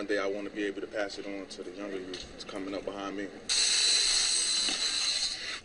one day I want to be able to pass it on to the younger youth that's coming up behind me.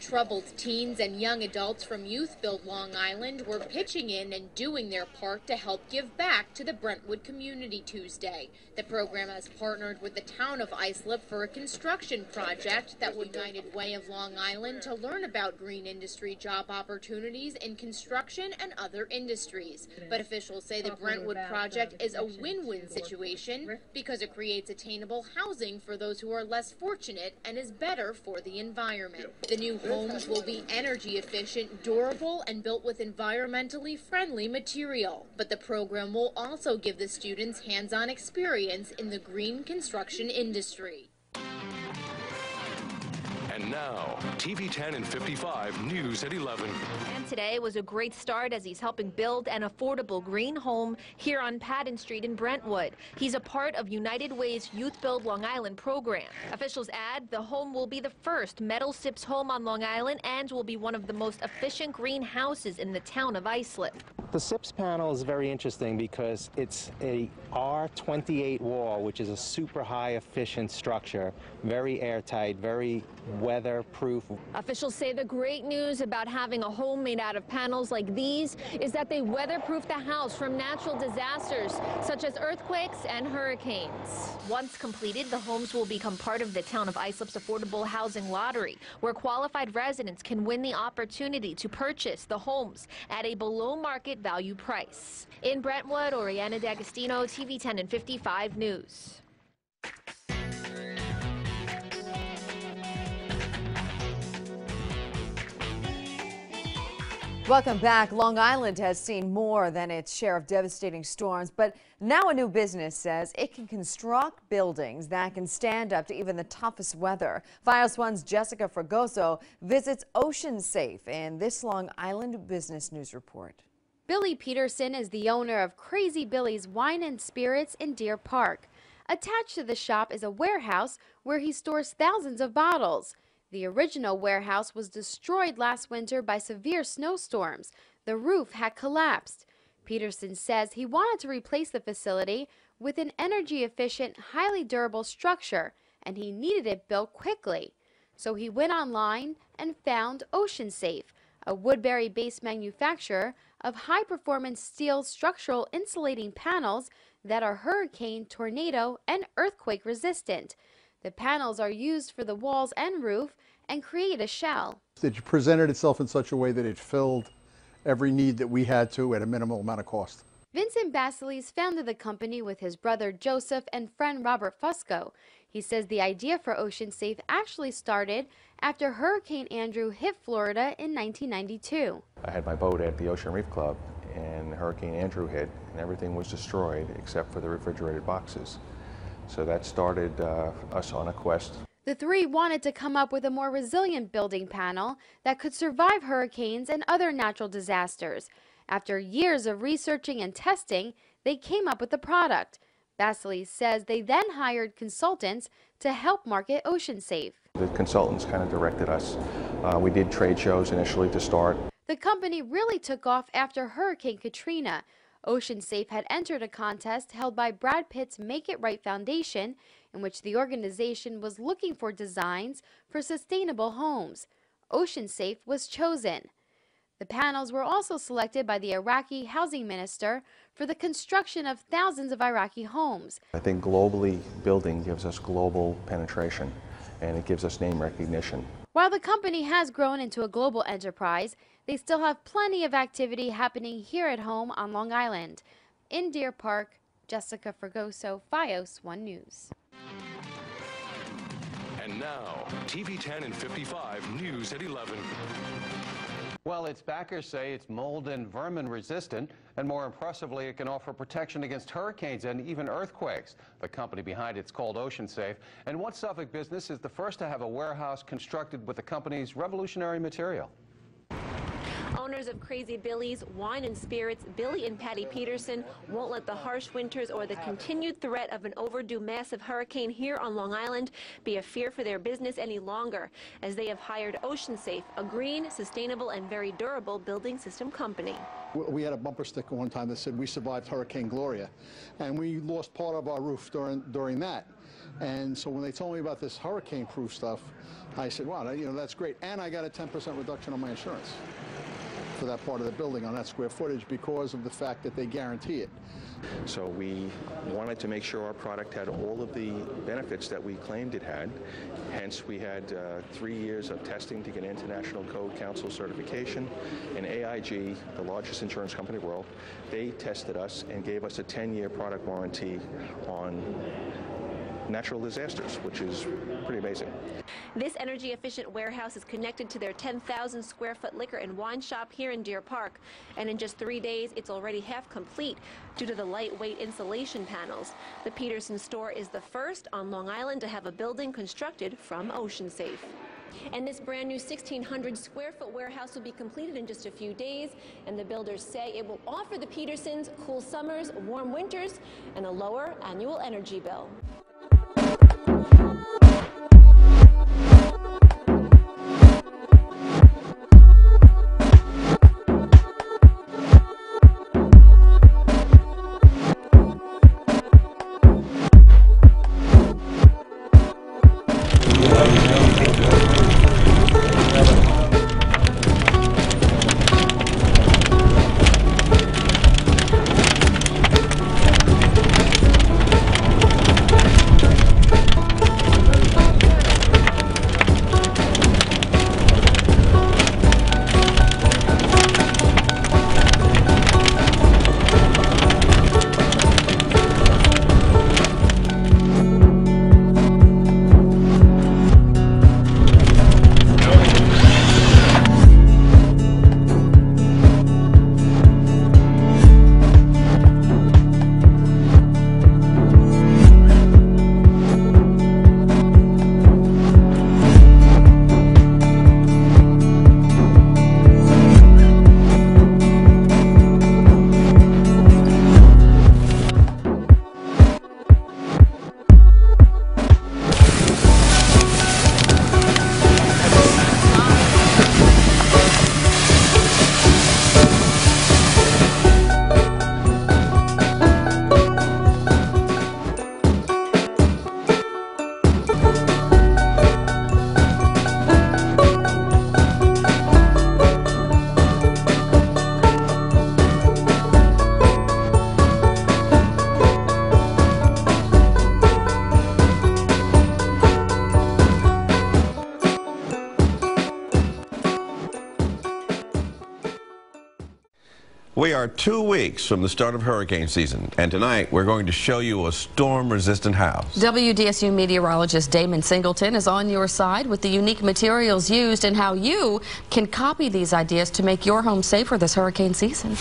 Troubled teens and young adults from Youth Build Long Island were pitching in and doing their part to help give back to the Brentwood community Tuesday. The program has partnered with the town of Islip for a construction project that would United Way of Long Island to learn about green industry job opportunities in construction and other industries. But officials say the Brentwood project is a win-win situation because it creates attainable housing for those who are less fortunate and is better for the environment. The new homes will be energy efficient, durable, and built with environmentally friendly material. But the program will also give the students hands-on experience in the green construction industry. And now, TV 10 and 55 News at 11. And today was a great start as he's helping build an affordable green home here on Patton Street in Brentwood. He's a part of United Way's Youth Build Long Island program. Officials add the home will be the first metal SIPs home on Long Island and will be one of the most efficient greenhouses in the town of Islip. The SIPs panel is very interesting because it's a R28 wall, which is a super high efficient structure, very airtight, very weatherproof. Officials say the great news about having a home made out of panels like these is that they weatherproof the house from natural disasters such as earthquakes and hurricanes. Once completed, the homes will become part of the town of Islip's affordable housing lottery, where qualified residents can win the opportunity to purchase the homes at a below market value price. In Brentwood, Oriana D'Agostino, TV 10 and 55 News. Welcome back. Long Island has seen more than its share of devastating storms, but now a new business says it can construct buildings that can stand up to even the toughest weather. FiOS 1's Jessica Fragoso visits OceanSafe in this Long Island Business News report. Billy Peterson is the owner of Crazy Billy's Wine and Spirits in Deer Park. Attached to the shop is a warehouse where he stores thousands of bottles. The original warehouse was destroyed last winter by severe snowstorms. The roof had collapsed. Peterson says he wanted to replace the facility with an energy-efficient, highly durable structure, and he needed it built quickly. So he went online and found OceanSafe, a Woodbury-based manufacturer of high-performance steel structural insulating panels that are hurricane, tornado, and earthquake resistant. The panels are used for the walls and roof and create a shell. It presented itself in such a way that it filled every need that we had to at a minimal amount of cost. Vincent Basilis founded the company with his brother Joseph and friend Robert Fusco. He says the idea for OceanSafe actually started after Hurricane Andrew hit Florida in 1992. I had my boat at the Ocean Reef Club and Hurricane Andrew hit and everything was destroyed except for the refrigerated boxes. So that started us on a quest. The three wanted to come up with a more resilient building panel that could survive hurricanes and other natural disasters. After years of researching and testing, they came up with the product. Basilis says they then hired consultants to help market OceanSafe. The consultants kind of directed us. We did trade shows initially to start. The company really took off after Hurricane Katrina. OceanSafe had entered a contest held by Brad Pitt's Make It Right Foundation, in which the organization was looking for designs for sustainable homes. OceanSafe was chosen. The panels were also selected by the Iraqi housing minister for the construction of thousands of Iraqi homes. I think globally building gives us global penetration and it gives us name recognition. While the company has grown into a global enterprise, they still have plenty of activity happening here at home on Long Island. In Deer Park, Jessica Fragoso, FiOS 1 News. And now, TV 10 and 55 News at 11. Well, its backers say it's mold and vermin resistant, and more impressively, it can offer protection against hurricanes and even earthquakes. The company behind it's called OceanSafe, and one Suffolk business is the first to have a warehouse constructed with the company's revolutionary material. Owner owners of Crazy Billy's Wine and Spirits, Billy and Patty Peterson, won't let the harsh winters or the continued threat of an overdue massive hurricane here on Long Island be a fear for their business any longer, as they have hired OceanSafe, a green, sustainable, and very durable building system company. We had a bumper sticker one time that said we survived Hurricane Gloria, and we lost part of our roof during that. And so when they told me about this hurricane-proof stuff, I said, wow, that's great. And I got a 10% reduction on my insurance for that part of the building on that square footage because of the fact that they guarantee it. So we wanted to make sure our product had all of the benefits that we claimed it had. Hence, we had 3 years of testing to get International Code Council certification. And AIG, the largest insurance company in the world, they tested us and gave us a 10-year product warranty on natural disasters, which is pretty amazing. This energy-efficient warehouse is connected to their 10,000 square foot liquor and wine shop here in Deer Park. And in just 3 days, it's already half complete due to the lightweight insulation panels. The Peterson store is the first on Long Island to have a building constructed from OceanSafe. And this brand new 1,600 square foot warehouse will be completed in just a few days, and the builders say it will offer the Petersons cool summers, warm winters, and a lower annual energy bill. We are 2 weeks from the start of hurricane season, and tonight we're going to show you a storm-resistant house. WDSU meteorologist Damon Singleton is on your side with the unique materials used and how you can copy these ideas to make your home safer this hurricane season.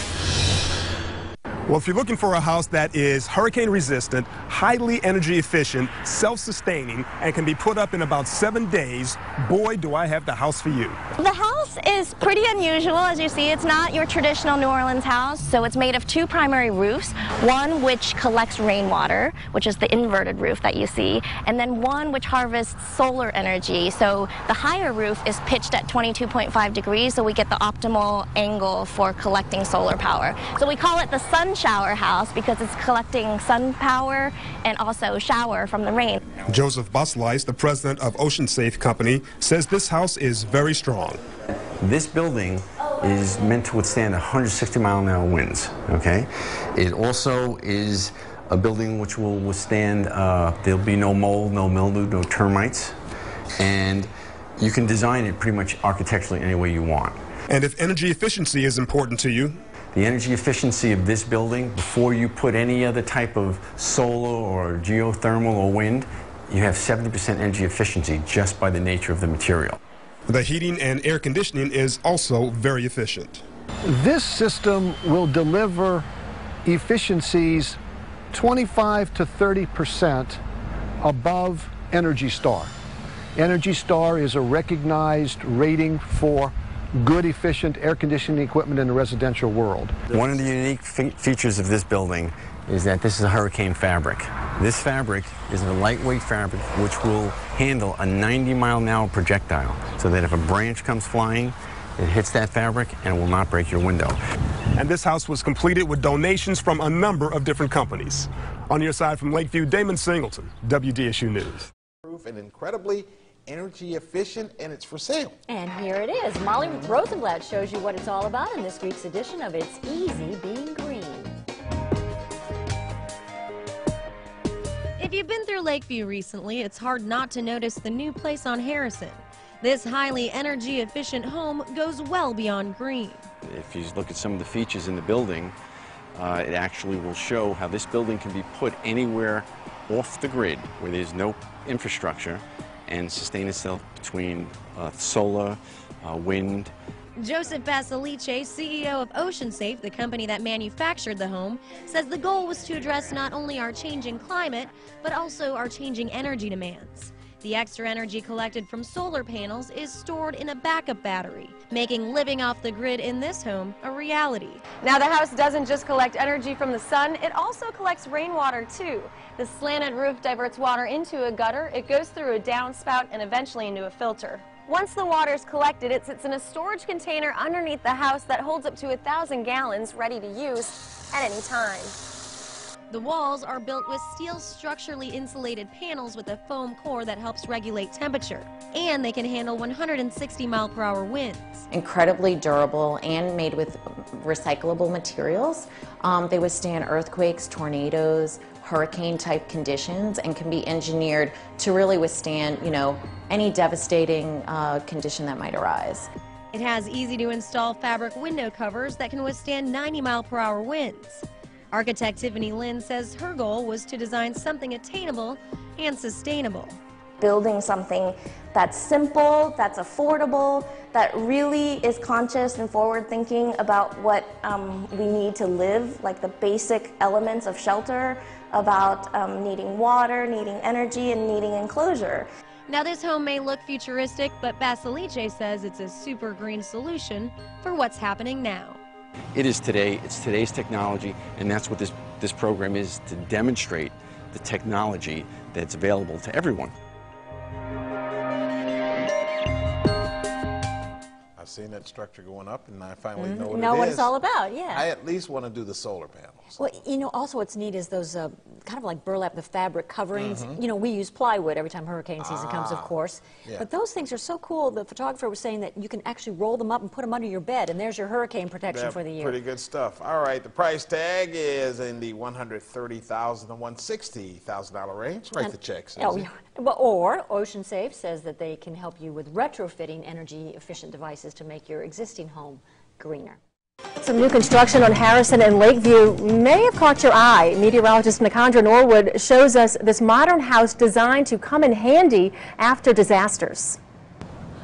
Well, if you're looking for a house that is hurricane resistant, highly energy efficient, self-sustaining, and can be put up in about 7 days, boy, do I have the house for you. The house is pretty unusual. As you see, it's not your traditional New Orleans house. So it's made of 2 primary roofs, one which collects rainwater, which is the inverted roof that you see, and then one which harvests solar energy. So the higher roof is pitched at 22.5 degrees, so we get the optimal angle for collecting solar power. So we call it the sun shower house because it's collecting sun power and also shower from the rain. Joseph Buslice, the president of OceanSafe Company, says this house is very strong. This building is meant to withstand 160-mile-an-hour winds, okay? It also is a building which will withstand, there'll be no mold, no mildew, no termites, and you can design it pretty much architecturally any way you want. And if energy efficiency is important to you, the energy efficiency of this building, before you put any other type of solar or geothermal or wind, you have 70% energy efficiency just by the nature of the material. The heating and air conditioning is also very efficient. This system will deliver efficiencies 25 to 30% above Energy Star. Energy Star is a recognized rating for good, efficient air conditioning equipment in the residential world. One of the unique features of this building is that this is a hurricane fabric. This fabric is a lightweight fabric which will handle a 90-mile-an-hour projectile, so that if a branch comes flying, it hits that fabric and it will not break your window. And this house was completed with donations from a number of different companies. On your side from Lakeview, Damon Singleton, WDSU News. And incredibly energy efficient, and it's for sale. And here it is. Molly Rosenblatt shows you what it's all about in this week's edition of It's Easy Being Green. If you've been through Lakeview recently, it's hard not to notice the new place on Harrison. This highly energy efficient home goes well beyond green. If you look at some of the features in the building, it actually will show how this building can be put anywhere off the grid where there's no infrastructure and sustain itself between solar, wind. Joseph Basilice, CEO of OceanSafe, the company that manufactured the home, says the goal was to address not only our changing climate, but also our changing energy demands. The extra energy collected from solar panels is stored in a backup battery, making living off the grid in this home a reality. Now, the house doesn't just collect energy from the sun, it also collects rainwater too. The slanted roof diverts water into a gutter, it goes through a downspout, and eventually into a filter. Once the water is collected, it sits in a storage container underneath the house that holds up to 1,000 gallons, ready to use at any time. The walls are built with steel structurally insulated panels with a foam core that helps regulate temperature, and they can handle 160-mile-per-hour winds. Incredibly durable and made with recyclable materials. They withstand earthquakes, tornadoes, hurricane-type conditions, and can be engineered to really withstand, any devastating condition that might arise. It has easy-to-install fabric window covers that can withstand 90-mile-per-hour winds. Architect Tiffany Lynn says her goal was to design something attainable and sustainable. Building something that's simple, that's affordable, that really is conscious and forward-thinking about what we need to live, like the basic elements of shelter, about needing water, needing energy, and needing enclosure. Now, this home may look futuristic, but Basilice says it's a super green solution for what's happening now. It is today, it's today's technology, and that's what this program is, to demonstrate the technology that's available to everyone. I've seen that structure going up, and I finally know what Know it what is. it's all about, yeah. I at least want to do the solar panels. Well, also what's neat is those kind of like burlap, the fabric coverings. We use plywood every time hurricane season comes, of course. Yeah. But those things are so cool. The photographer was saying that you can actually roll them up and put them under your bed, and there's your hurricane protection for the year. Pretty good stuff. All right, the price tag is in the $130,000 to $160,000 range. Write the check, Susie. Or OceanSafe says that they can help you with retrofitting energy-efficient devices to make your existing home greener. Some new construction on Harrison and Lakeview may have caught your eye. Meteorologist Nikandra Norwood shows us this modern house designed to come in handy after disasters.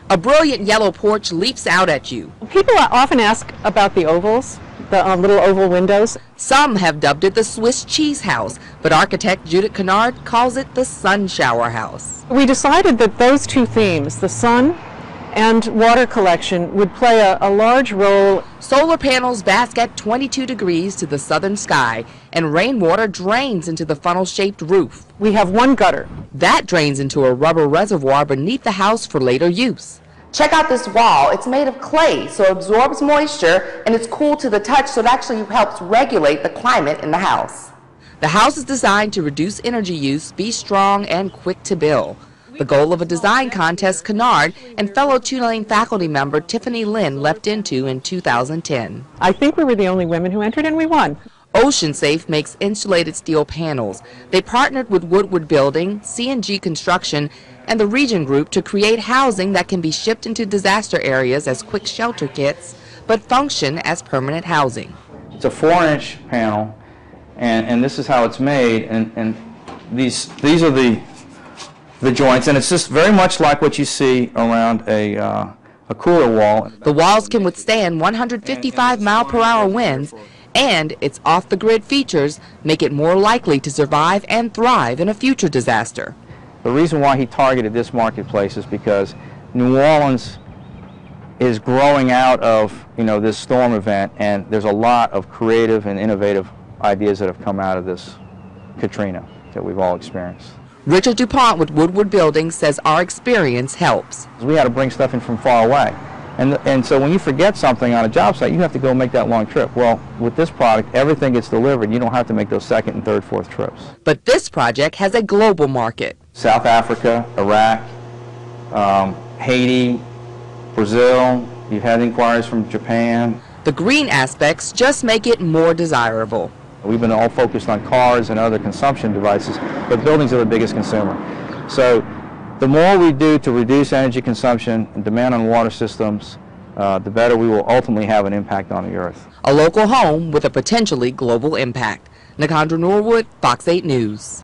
A brilliant yellow porch leaps out at you. People often ask about the ovals, the little oval windows. Some have dubbed it the Swiss cheese house, but architect Judith Kennard calls it the sun shower house. We decided that those two themes, the sun and water collection, would play a large role. Solar panels bask at 22 degrees to the southern sky, and rainwater drains into the funnel-shaped roof. We have one gutter. That drains into a rubber reservoir beneath the house for later use. Check out this wall. It's made of clay, so it absorbs moisture, and it's cool to the touch, so it actually helps regulate the climate in the house. The house is designed to reduce energy use, be strong, and quick to build. The goal of a design contest Kennard and fellow Tulane faculty member Tiffany Lynn leapt into in 2010. I think we were the only women who entered, and we won. OceanSafe makes insulated steel panels. They partnered with Woodward Building, C&G Construction, and the Region Group to create housing that can be shipped into disaster areas as quick shelter kits, but function as permanent housing. It's a 4-inch panel, and this is how it's made, and these are the joints, and it's just very much like what you see around a cooler wall. The walls can withstand 155-mile-per-hour winds, and its off-the-grid features make it more likely to survive and thrive in a future disaster. The reason why he targeted this marketplace is because New Orleans is growing out of, this storm event, and there's a lot of creative and innovative ideas that have come out of this Katrina that we've all experienced. Richard DuPont with Woodward Building says our experience helps. We had to bring stuff in from far away. And so when you forget something on a job site, you have to go make that long trip. Well, with this product, everything gets delivered. You don't have to make those second and third, fourth trips. But this project has a global market. South Africa, Iraq, Haiti, Brazil. You've had inquiries from Japan. The green aspects just make it more desirable. We've been all focused on cars and other consumption devices, but buildings are the biggest consumer. So the more we do to reduce energy consumption and demand on water systems, the better we will ultimately have an impact on the earth. A local home with a potentially global impact. Nikandra Norwood, Fox 8 News.